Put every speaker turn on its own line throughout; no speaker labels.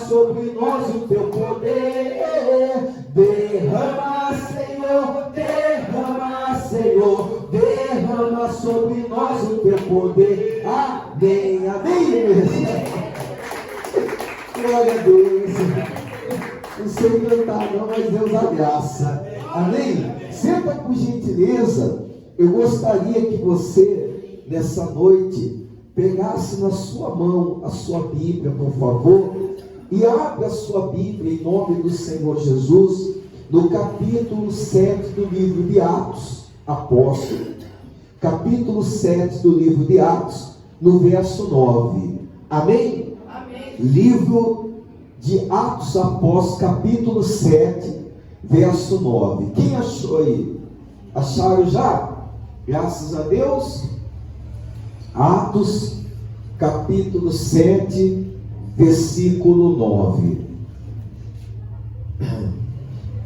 sobre nós o teu poder. Derrama, Senhor, derrama, Senhor, derrama sobre nós o teu poder. Amém, amém. Glória a Deus. Não sei cantar não, mas Deus dá graça. Amém? Senta por gentileza. Eu gostaria que você, nessa noite, pegasse na sua mão a sua Bíblia, por favor, e abra a sua Bíblia em nome do Senhor Jesus, no capítulo 7 do livro de Atos Apóstolos. Capítulo 7 do livro de Atos, no verso 9. Amém? Amém. Livro de Atos Apóstolos, capítulo 7, verso 9. Quem achou aí? Acharam já? Graças a Deus. Atos, capítulo 7, versículo 9.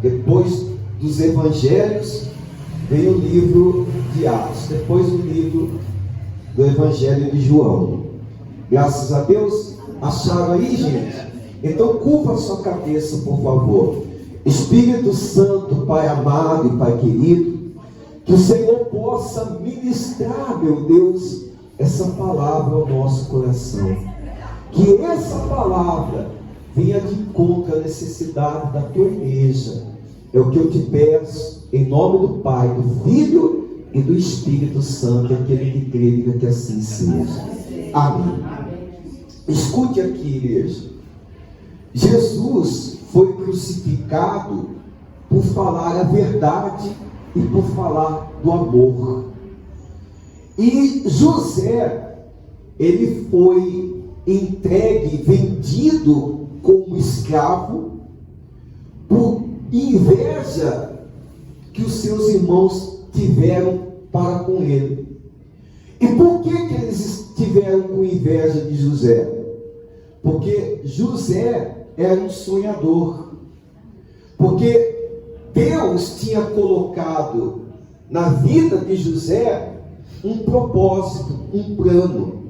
Depois dos evangelhos, vem o livro de Atos. Depois o livro do Evangelho de João. Graças a Deus. Acharam aí, gente? Então, curva a sua cabeça, por favor. Espírito Santo, Pai amado e Pai querido, que o Senhor possa ministrar, meu Deus, essa palavra ao nosso coração. Que essa palavra venha de encontro à necessidade da tua igreja. É o que eu te peço, em nome do Pai, do Filho e do Espírito Santo, aquele que crê, diga que assim seja. Amém. Escute aqui, igreja. Jesus foi crucificado por falar a verdade e por falar do amor. E José, ele foi entregue, vendido como escravo, por inveja que os seus irmãos tiveram para com ele. E por que eles tiveram com inveja de José? Porque José era um sonhador. Porque Deus tinha colocado na vida de José um propósito, um plano.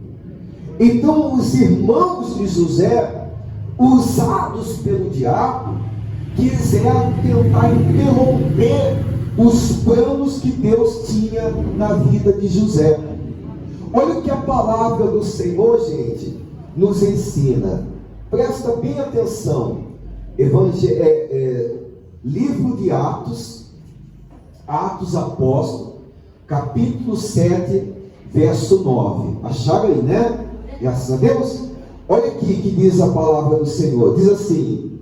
Então os irmãos de José, usados pelo diabo, quiseram tentar interromper os planos que Deus tinha na vida de José. Olha o que a palavra do Senhor, gente, nos ensina. Presta bem atenção. Livro de Atos, Atos Apóstolos, capítulo 7, verso 9. Acharam aí, né? Graças a Deus. Olha aqui que diz a palavra do Senhor. Diz assim: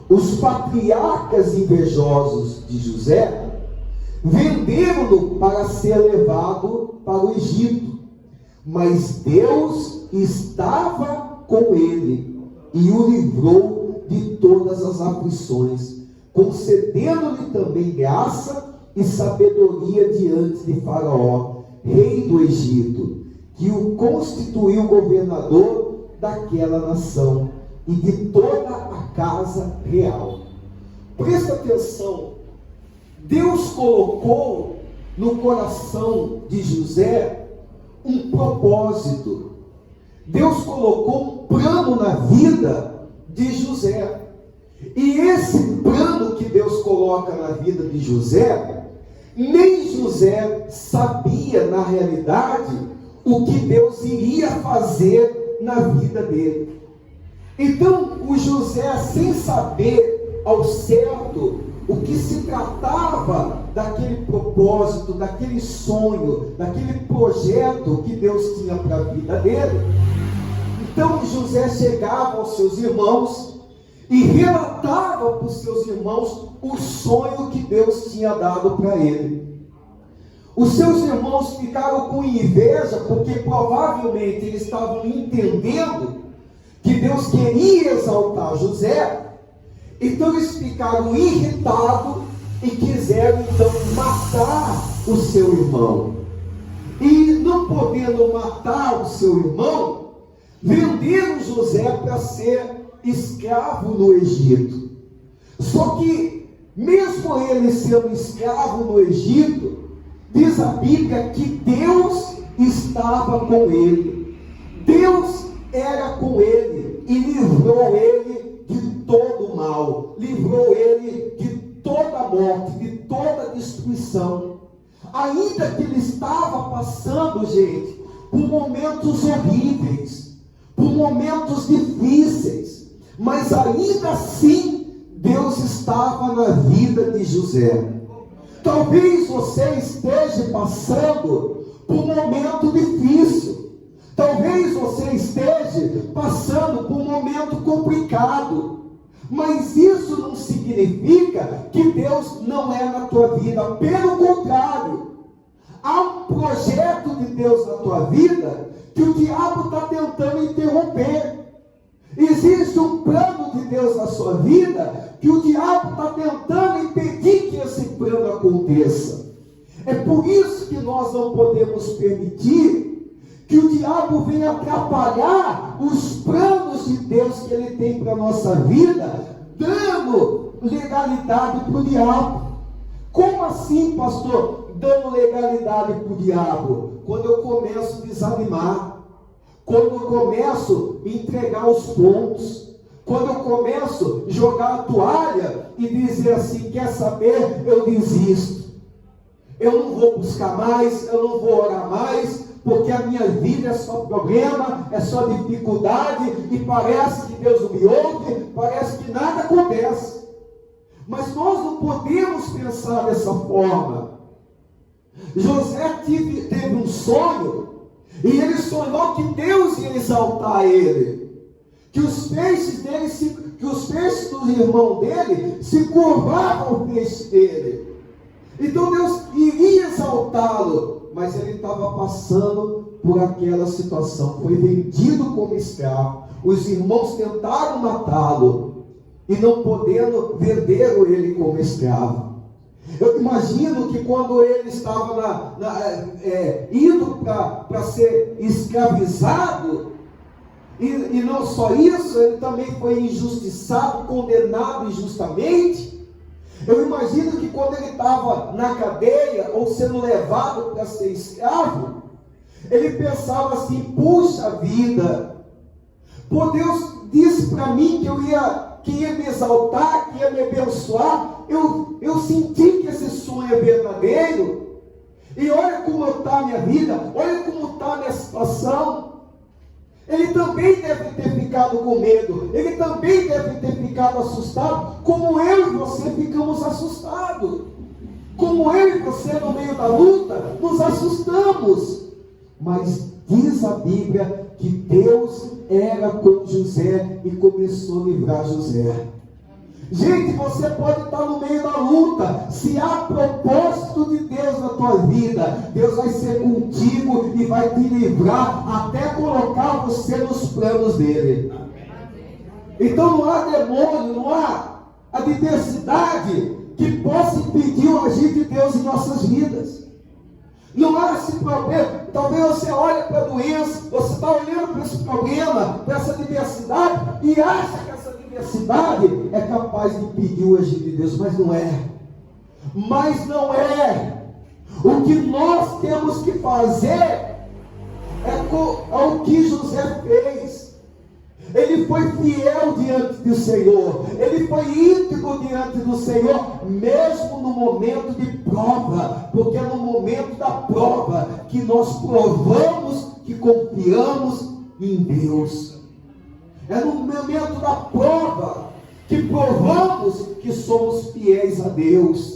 os patriarcas invejosos de José venderam-no para ser levado para o Egito, mas Deus estava com ele e o livrou de todas as aflições, concedendo-lhe também graça e sabedoria diante de Faraó, rei do Egito, que o constituiu governador daquela nação e de toda a casa real. Presta atenção. Deus colocou no coração de José um propósito. Deus colocou um plano na vida de José. E esse plano que Deus coloca na vida de José, nem José sabia na realidade o que Deus iria fazer na vida dele. Então o José, sem saber ao certo o que se tratava daquele propósito, daquele sonho, daquele projeto que Deus tinha para a vida dele, então José chegava aos seus irmãos e relatava para os seus irmãos o sonho que Deus tinha dado para ele. Os seus irmãos ficaram com inveja, porque provavelmente eles estavam entendendo que Deus queria exaltar José. Então eles ficaram irritados e quiseram então matar o seu irmão. E não podendo matar o seu irmão, venderam José para ser escravo no Egito. Só que mesmo ele sendo escravo no Egito, diz a Bíblia que Deus estava com ele. Deus era com ele e livrou ele de livrou ele de toda a morte, de toda a destruição. Ainda que ele estava passando, gente, por momentos horríveis, por momentos difíceis, mas ainda assim, Deus estava na vida de José. Talvez você esteja passando por um momento difícil. Talvez você esteja passando por um momento complicado. Mas isso não significa que Deus não é na tua vida. Pelo contrário, há um projeto de Deus na tua vida que o diabo está tentando interromper. Existe um plano de Deus na sua vida que o diabo está tentando impedir que esse plano aconteça. É por isso que nós não podemos permitir que o diabo venha atrapalhar os planos de Deus que ele tem para a nossa vida, dando legalidade para o diabo. Como assim, pastor, dando legalidade para o diabo? Quando eu começo a desanimar, quando eu começo a entregar os pontos, quando eu começo a jogar a toalha e dizer assim, quer saber, eu desisto. Eu não vou buscar mais, eu não vou orar mais, porque a minha vida é só problema, é só dificuldade, e parece que Deus não me ouve, parece que nada acontece. Mas nós não podemos pensar dessa forma. José teve um sonho, e ele sonhou que Deus ia exaltar ele, que os peixes dos irmãos dele se curvavam ao peixe dele. Então Deus iria exaltá-lo, mas ele estava passando por aquela situação, foi vendido como escravo, os irmãos tentaram matá-lo, e não podendo, venderam ele como escravo. Eu imagino que quando ele estava indo para ser escravizado, e não só isso, ele também foi injustiçado, condenado injustamente. Eu imagino que quando ele estava na cadeia, ou sendo levado para ser escravo, ele pensava assim, puxa vida, pô, Deus disse para mim que ia me exaltar, que ia me abençoar, eu senti que esse sonho é verdadeiro, e olha como está a minha vida, olha como está a minha situação. Ele também deve ter ficado com medo, ele também deve ter ficado assustado, como eu e você ficamos assustados, como eu e você no meio da luta, nos assustamos. Mas diz a Bíblia que Deus era com José e começou a livrar José. Gente, você pode estar no meio da luta, se há propósito de Deus na tua vida, Deus vai ser contigo e vai te livrar até colocar você nos planos dele. Então não há demônio, não há adversidade que possa impedir o agir de Deus em nossas vidas. Não há esse problema. Talvez você olhe para a doença, você está olhando para esse problema, para essa adversidade, e acha que essa adversidade é capaz de impedir o agir de Deus, mas não é. Mas não é. O que nós temos que fazer é o que José fez. Ele foi fiel diante do Senhor, ele foi íntegro diante do Senhor, mesmo no momento de prova, porque é no momento da prova que nós provamos que confiamos em Deus. É no momento da prova que provamos que somos fiéis a Deus.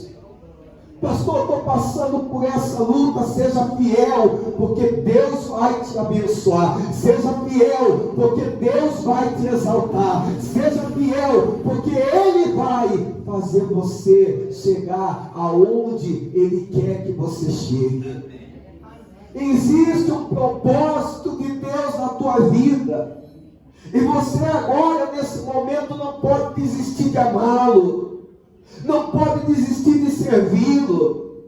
Pastor, estou passando por essa luta, seja fiel, porque Deus vai te abençoar. Seja fiel, porque Deus vai te exaltar. Seja fiel, porque Ele vai fazer você chegar aonde Ele quer que você chegue. Existe um propósito de Deus na tua vida. E você agora, nesse momento, não pode desistir de amá-lo. Não pode desistir de servi-lo.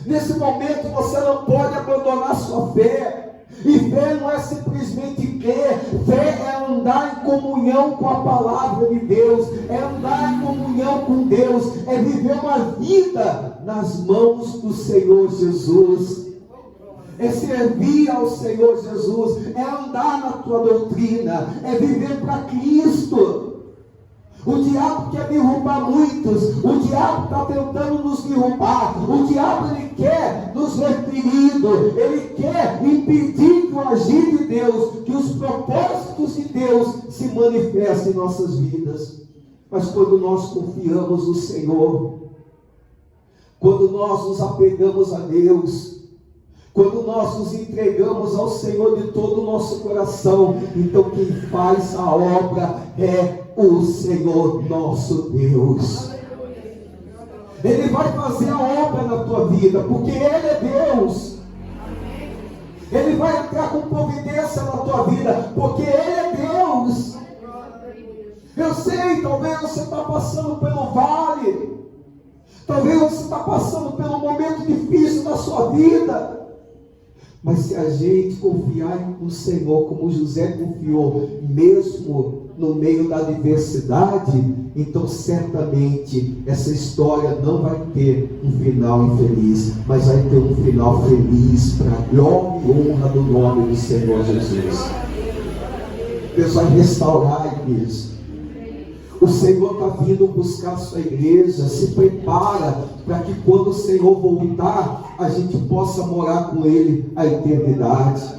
Nesse momento você não pode abandonar sua fé. E fé não é simplesmente crer. Fé é andar em comunhão com a palavra de Deus. É andar em comunhão com Deus. É viver uma vida nas mãos do Senhor Jesus. É servir ao Senhor Jesus. É andar na tua doutrina. É viver para Cristo. O diabo quer derrubar muitos. O diabo está tentando nos derrubar. O diabo, ele quer nos reprimindo. Ele quer impedir que o agir de Deus, que os propósitos de Deus se manifestem em nossas vidas. Mas quando nós confiamos no Senhor, quando nós nos apegamos a Deus, quando nós nos entregamos ao Senhor de todo o nosso coração, então quem faz a obra é o Senhor nosso Deus. Ele vai fazer a obra na tua vida, porque Ele é Deus. Ele vai entrar com providência na tua vida, porque Ele é Deus. Eu sei, talvez você está passando pelo vale, talvez você está passando pelo momento difícil da sua vida. Mas se a gente confiar no Senhor, como José confiou, mesmo no meio da adversidade, então certamente essa história não vai ter um final infeliz, mas vai ter um final feliz para a glória e honra do nome do Senhor Jesus. Deus vai restaurar a igreja. O Senhor está vindo buscar a sua igreja. Se prepara para que quando o Senhor voltar, a gente possa morar com Ele a eternidade.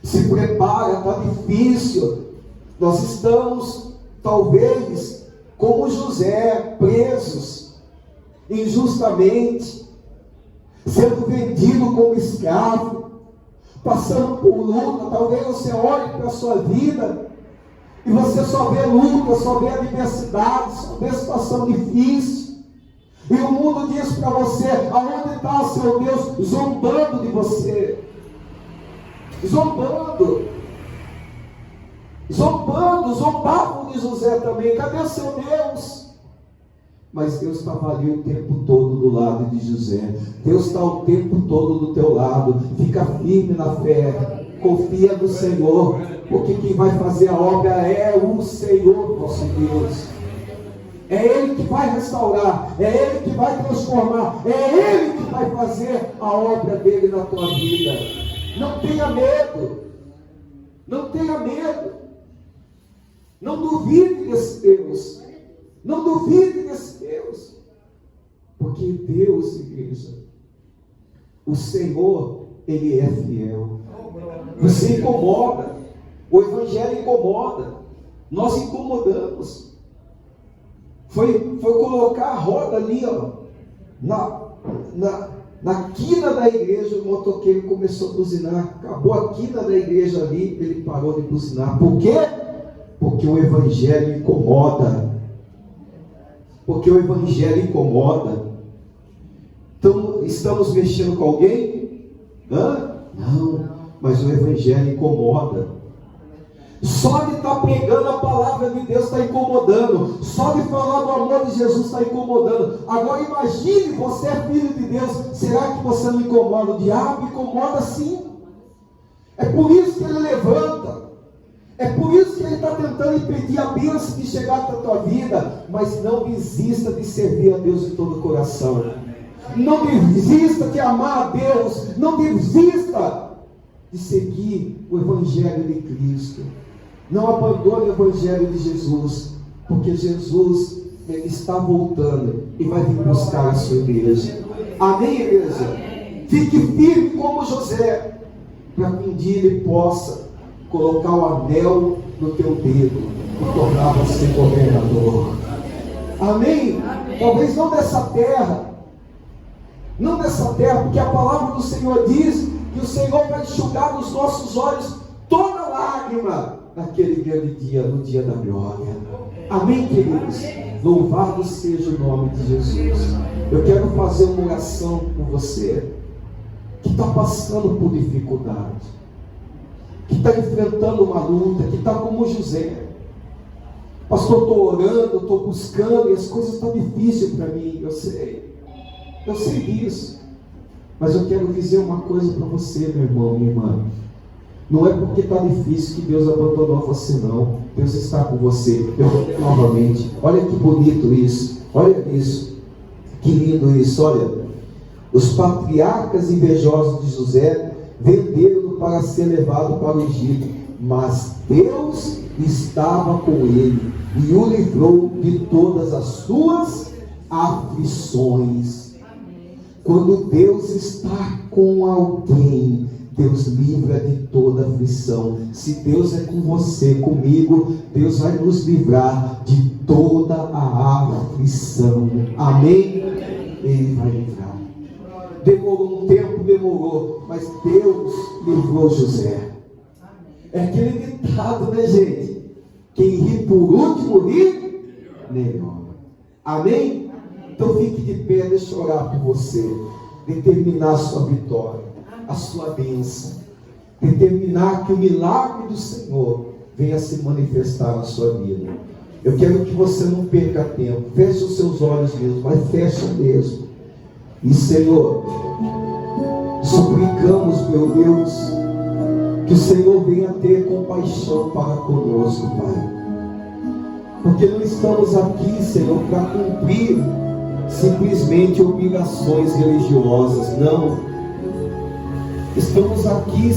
Se prepara, está difícil. Nós estamos, talvez, como José, presos injustamente, sendo vendido como escravo, passando por luta. Talvez você olhe para a sua vida e você só vê luta, só vê adversidade, só vê situação difícil. E o mundo diz para você: aonde está o seu Deus? Zombando de você. Zombavam de José também. Cadê o seu Deus? Mas Deus estava ali o tempo todo do lado de José. Deus está o tempo todo do teu lado. Fica firme na fé. Confia no Senhor, porque quem vai fazer a obra é o Senhor nosso Deus. É Ele que vai restaurar, é Ele que vai transformar, é Ele que vai fazer a obra dele na tua vida. Não tenha medo, não tenha medo, não duvide desse Deus, não duvide desse Deus, porque Deus, igreja, o Senhor, Ele é fiel. Você incomoda, o Evangelho incomoda, nós incomodamos. Foi colocar a roda ali, ó, na quina da igreja. O motoqueiro começou a buzinar, acabou a quina da igreja ali, ele parou de buzinar. Por quê? Porque o Evangelho incomoda. Porque o Evangelho incomoda. Então, estamos mexendo com alguém? Não, mas o Evangelho incomoda. Só de estar pregando a palavra de Deus está incomodando. Só de falar do amor de Jesus está incomodando. Agora imagine, você é filho de Deus. Será que você não incomoda? O diabo incomoda sim. É por isso que ele levanta. É por isso que ele está tentando impedir a bênção de chegar para a tua vida. Mas não desista de servir a Deus de todo o coração. Não desista de amar a Deus. Não desista de seguir o Evangelho de Cristo. Não abandone o Evangelho de Jesus, porque Jesus está voltando e vai vir buscar a sua igreja. Amém, igreja? Fique firme como José, para que um dia ele possa colocar o anel no teu dedo e tornar você governador. Amém? Talvez não dessa terra, porque a palavra do Senhor diz que o Senhor vai enxugar dos nossos olhos toda lágrima naquele grande dia, no dia da glória. Amém, queridos? Louvado seja o nome de Jesus. Eu quero fazer uma oração com você que está passando por dificuldade, que está enfrentando uma luta, que está como José. Pastor, estou orando, estou buscando e as coisas estão difíceis para mim. Eu sei disso. Mas eu quero dizer uma coisa para você, meu irmão, minha irmã. Não é porque está difícil que Deus abandonou você, não. Deus está com você. Eu vou ler novamente. Olha que bonito isso. Olha isso. Que lindo isso. Olha. Os patriarcas invejosos de José venderam-no para ser levado para o Egito. Mas Deus estava com ele e o livrou de todas as suas aflições. Quando Deus está com alguém, Deus livra de toda aflição. Se Deus é com você, comigo, Deus vai nos livrar de toda a aflição. Amém? Ele vai livrar. Demorou um tempo, demorou, mas Deus livrou José. É aquele ditado, né, gente? Quem ri por último, ri melhor. Amém? Então fique de pé, deixa eu orar por você. Determinar a sua vitória, a sua bênção. Determinar que o milagre do Senhor venha se manifestar na sua vida. Eu quero que você não perca tempo. Feche os seus olhos mesmo, mas fecha mesmo. E Senhor, suplicamos, meu Deus, que o Senhor venha ter compaixão para conosco, Pai. Porque não estamos aqui, Senhor, para cumprir simplesmente obrigações religiosas, não. Estamos aqui